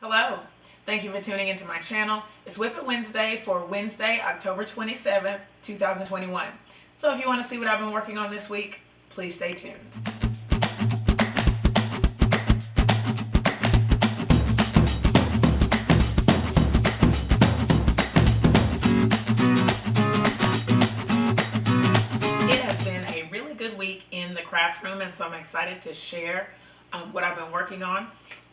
Hello, thank you for tuning into my channel. It's WIP It Wednesday for Wednesday, October 27th, 2021. So if you want to see what I've been working on this week, please stay tuned. It has been a really good week in the craft room, and so I'm excited to share what I've been working on.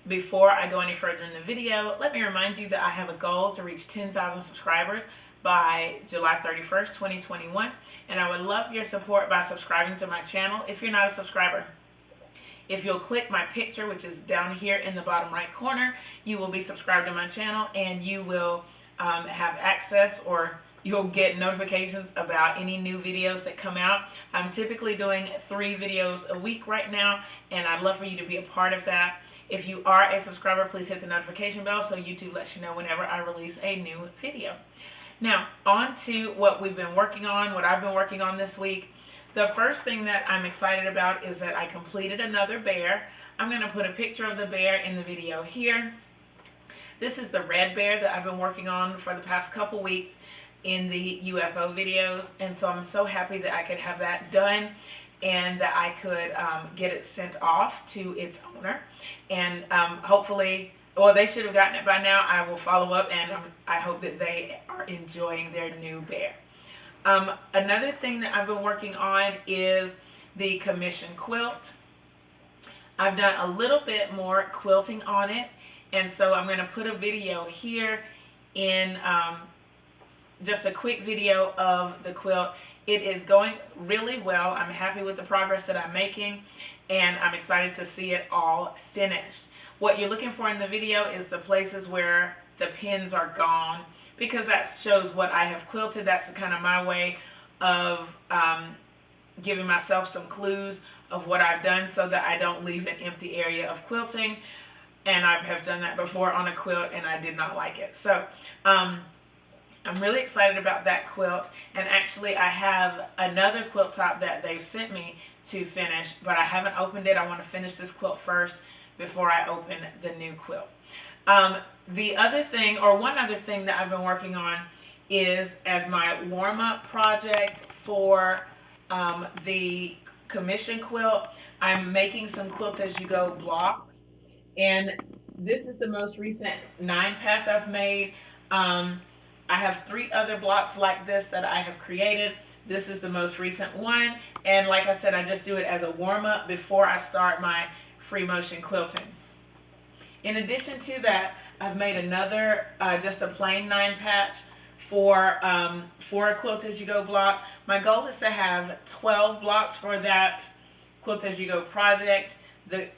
Before I go any further in the video, let me remind you that I have a goal to reach 10,000 subscribers by July 31st, 2021, and I would love your support by subscribing to my channel if you're not a subscriber. If you'll click my picture, which is down here in the bottom right corner, you will be subscribed to my channel, and you will have access, or you'll get notifications about any new videos that come out. I'm typically doing 3 videos a week right now, and I'd love for you to be a part of that. If you are a subscriber, please hit the notification bell so YouTube lets you know whenever I release a new video. Now, on to what we've been working on, what I've been working on this week. The first thing that I'm excited about is that I completed another bear. I'm going to put a picture of the bear in the video here. This is the red bear that I've been working on for the past couple weeks in the UFO videos, and so I'm so happy that I could have that done and that I could get it sent off to its owner, and hopefully, well, they should have gotten it by now. I will follow up, and I hope that they are enjoying their new bear. Another thing that I've been working on is the Commission Quilt. I've done a little bit more quilting on it, and so I'm going to put a video here in just a quick video of the quilt. It is going really well. I'm happy with the progress that I'm making, and I'm excited to see it all finished. What you're looking for in the video is the places where the pins are gone, because that shows what I have quilted. That's kind of my way of giving myself some clues of what I've done so that I don't leave an empty area of quilting. And I have done that before on a quilt, and I did not like it. So I'm really excited about that quilt, and actually I have another quilt top that they've sent me to finish, but I haven't opened it. I want to finish this quilt first before I open the new quilt. The other thing, or one other thing that I've been working on, is as my warm-up project for the Commission Quilt, I'm making some quilt-as-you-go blocks, and this is the most recent 9-patch I've made. I have 3 other blocks like this that I have created. This is the most recent one, and like I said, I just do it as a warm-up before I start my free motion quilting. In addition to that, I've made another just a plain 9-patch for a quilt-as-you-go block. My goal is to have 12 blocks for that quilt-as-you-go project,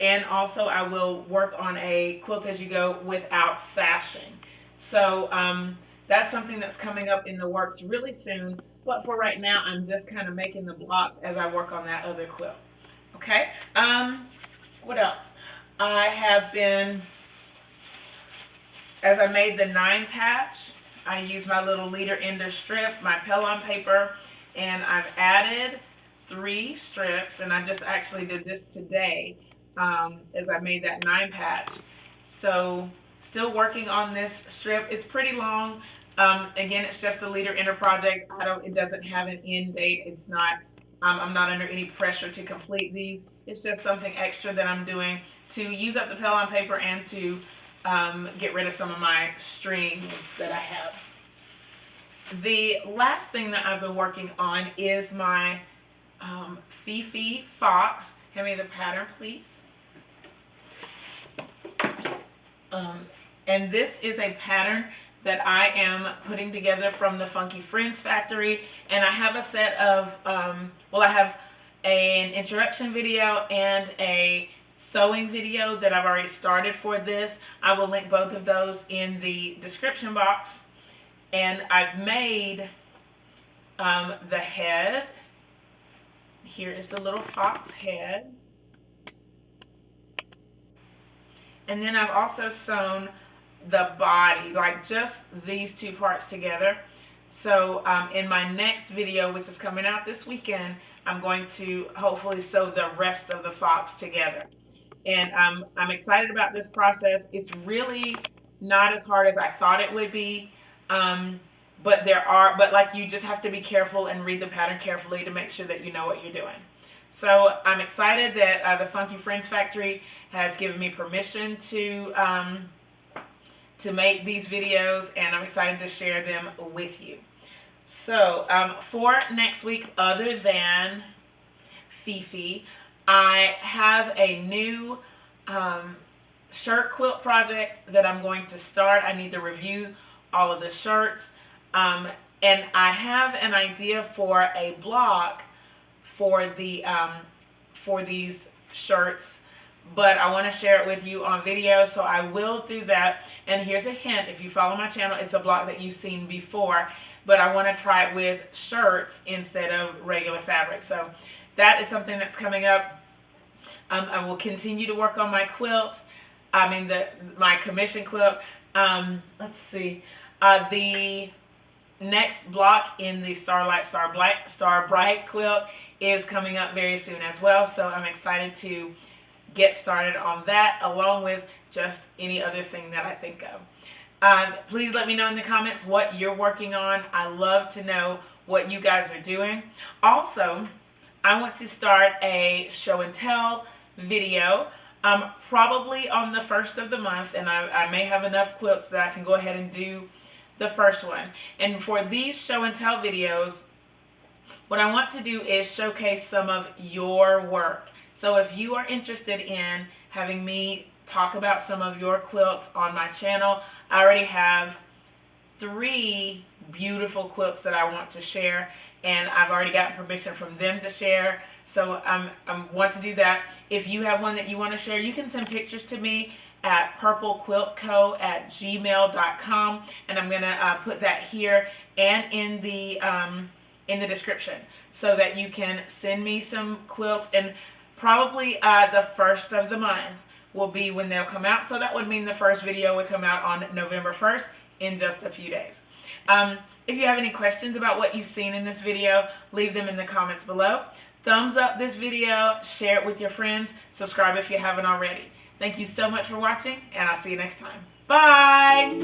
and also I will work on a quilt-as-you-go without sashing. So that's something that's coming up in the works really soon, but for right now, I'm just kind of making the blocks as I work on that other quilt. Okay, what else? I have been, as I made the 9-patch, I used my little leader ender strip, my Pellon paper, and I've added 3 strips, and I just actually did this today as I made that 9-patch. So still working on this strip. It's pretty long. Again, it's just a leader ender project. It doesn't have an end date. It's not, I'm not under any pressure to complete these. It's just something extra that I'm doing to use up the Pellon paper and to get rid of some of my strings that I have. The last thing that I've been working on is my Fifi Fox. Hand me the pattern, please. And this is a pattern that I am putting together from the Funky Friends factory, and I have a set of, well, I have an introduction video and a sewing video that I've already started for this. I will link both of those in the description box. And I've made the head. Here is the little fox head. And then I've also sewn the body, like just these 2 parts together. So in my next video, which is coming out this weekend, I'm going to hopefully sew the rest of the fox together. And I'm excited about this process. It's really not as hard as I thought it would be. But like you just have to be careful and read the pattern carefully to make sure that you know what you're doing. So I'm excited that the Funky Friends Factory has given me permission to make these videos, and I'm excited to share them with you. So for next week, other than Fifi, I have a new shirt quilt project that I'm going to start. I need to review all of the shirts, and I have an idea for a block for these shirts, but I want to share it with you on video, so I will do that. And here's a hint: if you follow my channel, it's a block that you've seen before, but I want to try it with shirts instead of regular fabric. So that is something that's coming up. I will continue to work on my quilt. My commission quilt. Let's see. The next block in the Starlight Star Bright quilt is coming up very soon as well. So I'm excited to get started on that, along with just any other thing that I think of. Please let me know in the comments what you're working on. I love to know what you guys are doing. Also, I want to start a show and tell video probably on the 1st of the month, and I may have enough quilts that I can go ahead and do the first one. And for these show and tell videos, what I want to do is showcase some of your work. So if you are interested in having me talk about some of your quilts on my channel, I already have 3 beautiful quilts that I want to share, and I've already gotten permission from them to share. So I want to do that. If you have one that you want to share, you can send pictures to me at purplequiltco@gmail.com, and I'm gonna put that here and in the description, so that you can send me some quilts. And probably the 1st of the month will be when they'll come out. So that would mean the first video would come out on November 1st, in just a few days. If you have any questions about what you've seen in this video, leave them in the comments below. Thumbs up this video, share it with your friends, subscribe if you haven't already. Thank you so much for watching, and I'll see you next time. Bye!